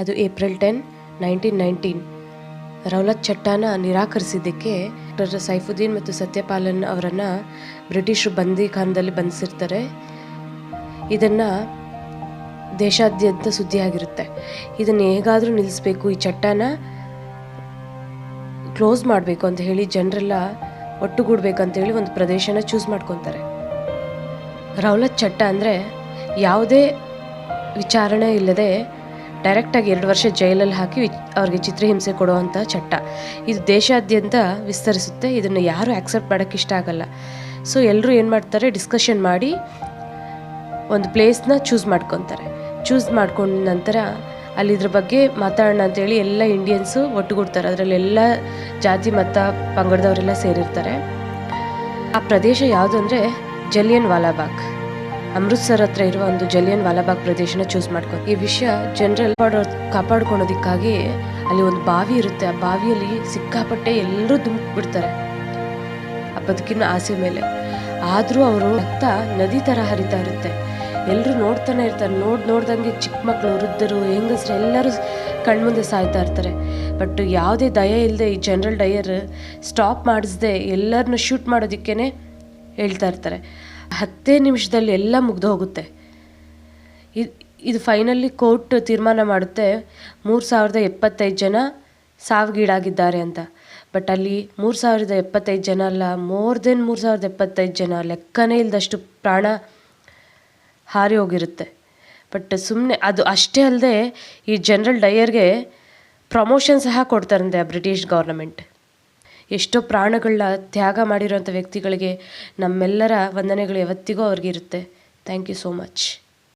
ಅದು April 10, 1919. Rowlatt ಚಟ್ಟಾನ ನಿರಾಕರಿಸಿದ್ದಕ್ಕೆ doctor Saifuddin ಮತ್ತು ಸತ್ಯಪಾಲನ್ ಅವರನ್ನು ಬ್ರಿಟಿಷರು ಬಂದಿಖಾನದಲ್ಲಿ ಬಂಧಿಸಿರ್ತಾರೆ. ಇದನ್ನು ದೇಶಾದ್ಯಂತ ಸುದ್ದಿಯಾಗಿರುತ್ತೆ. ಇದನ್ನು ಹೇಗಾದರೂ ನಿಲ್ಲಿಸಬೇಕು, ಈ ಚಟ್ಟಾನ ಕ್ಲೋಸ್ ಮಾಡಬೇಕು ಅಂತ ಹೇಳಿ ಜನರೆಲ್ಲ ಒಟ್ಟುಗೂಡಬೇಕಂತೇಳಿ ಒಂದು ಪ್ರದೇಶನ ಚೂಸ್ ಮಾಡ್ಕೊತಾರೆ. ರೌಲತ್ ಚಟ್ಟ ಅಂದರೆ ಯಾವುದೇ ವಿಚಾರಣೆ ಇಲ್ಲದೆ ಡೈರೆಕ್ಟಾಗಿ 2 ವರ್ಷ ಜೈಲಲ್ಲಿ ಹಾಕಿ ಅವ್ರಿಗೆ ಚಿತ್ರಹಿಂಸೆ ಕೊಡುವಂಥ ಚಟ್ಟ. ಇದು ದೇಶಾದ್ಯಂತ ವಿಸ್ತರಿಸುತ್ತೆ. ಇದನ್ನು ಯಾರೂ ಆ್ಯಕ್ಸೆಪ್ಟ್ ಮಾಡೋಕ್ಕೆ ಇಷ್ಟ ಆಗಲ್ಲ. ಸೊ ಎಲ್ಲರೂ ಏನು ಮಾಡ್ತಾರೆ, ಡಿಸ್ಕಷನ್ ಮಾಡಿ ಒಂದು ಪ್ಲೇಸ್ನ ಚೂಸ್ ಮಾಡ್ಕೊತಾರೆ. ಚೂಸ್ ಮಾಡ್ಕೊಂಡ ನಂತರ ಅಲ್ಲಿ ಇದ್ರ ಬಗ್ಗೆ ಮಾತಾಡೋಣ ಅಂತೇಳಿ ಎಲ್ಲ ಇಂಡಿಯನ್ಸು ಒಟ್ಟುಗೂಡ್ತಾರೆ. ಅದರಲ್ಲಿ ಎಲ್ಲ ಜಾತಿ ಮತ ಪಂಗಡದವರೆಲ್ಲ ಸೇರಿರ್ತಾರೆ. ಆ ಪ್ರದೇಶ ಯಾವುದು ಅಂದರೆ ಜಲಿಯನ್ ವಾಲಾಬಾಗ್. ಅಮೃತ್ಸರ್ ಹತ್ರ ಇರುವ ಒಂದು ಜಲಿಯನ್ ವಾಲಾಬಾಗ್ ಪ್ರದೇಶನ ಚೂಸ್ ಮಾಡ್ಕೊಂಡು, ಈ ವಿಷಯ ಜನರಲ್ ಕಾಪಾಡ್ಕೊಳೋದಕ್ಕಾಗಿ ಅಲ್ಲಿ ಒಂದು ಬಾವಿ ಇರುತ್ತೆ. ಆ ಬಾವಿಯಲ್ಲಿ ಸಿಕ್ಕಾಪಟ್ಟೆ ಎಲ್ಲರೂ ಧುಮುಕ್ಬಿಡ್ತಾರೆ ಆ ಬದುಕಿನ ಆಸೆ ಮೇಲೆ. ಆದರೂ ಅವರು ರಕ್ತ ನದಿ ಥರ ಹರಿತಾ ಇರುತ್ತೆ. ಎಲ್ಲರೂ ನೋಡ್ತಾನೆ ಇರ್ತಾರೆ. ನೋಡ್ದಂಗೆ ಚಿಕ್ಕ ಮಕ್ಕಳು, ವೃದ್ಧರು, ಹೆಂಗಸರು ಎಲ್ಲರೂ ಕಣ್ಮುಂದೆ ಸಾಯ್ತಾ ಇರ್ತಾರೆ. ಬಟ್ ಯಾವುದೇ ದಯ ಇಲ್ಲದೆ ಈ ಜನರಲ್ ಡಯರ್ ಸ್ಟಾಪ್ ಮಾಡಿಸ್ದೆ ಎಲ್ಲರನ್ನ ಶೂಟ್ ಮಾಡೋದಕ್ಕೇ ಹೇಳ್ತಾ ಇರ್ತಾರೆ. 10 ನಿಮಿಷದಲ್ಲಿ ಎಲ್ಲ ಮುಗ್ದು ಹೋಗುತ್ತೆ. ಇದು ಫೈನಲಿ ಕೋರ್ಟ್ ತೀರ್ಮಾನ ಮಾಡುತ್ತೆ 3075 ಜನ ಸಾವಿಗೀಡಾಗಿದ್ದಾರೆ ಅಂತ. ಬಟ್ ಅಲ್ಲಿ 3075 ಜನ ಅಲ್ಲ, ಮೋರ್ ದೆನ್ 3075 ಜನ, ಲೆಕ್ಕನೇ ಇಲ್ಲದಷ್ಟು ಪ್ರಾಣ ಹಾರಿ ಹೋಗಿರುತ್ತೆ. ಬಟ್ ಸುಮ್ಮನೆ ಅದು ಅಷ್ಟೇ ಅಲ್ಲದೆ ಈ ಜನರಲ್ ಡಯರ್ಗೆ ಪ್ರಮೋಷನ್ ಸಹ ಕೊಡ್ತಾರಂತೆ ಆ ಬ್ರಿಟಿಷ್ ಗೌರ್ನಮೆಂಟ್. ಎಷ್ಟೋ ಪ್ರಾಣಗಳನ್ನ ತ್ಯಾಗ ಮಾಡಿರೋಂಥ ವ್ಯಕ್ತಿಗಳಿಗೆ ನಮ್ಮೆಲ್ಲರ ವಂದನೆಗಳು ಯಾವತ್ತಿಗೂ ಅವ್ರಿಗಿರುತ್ತೆ. Thank you so much.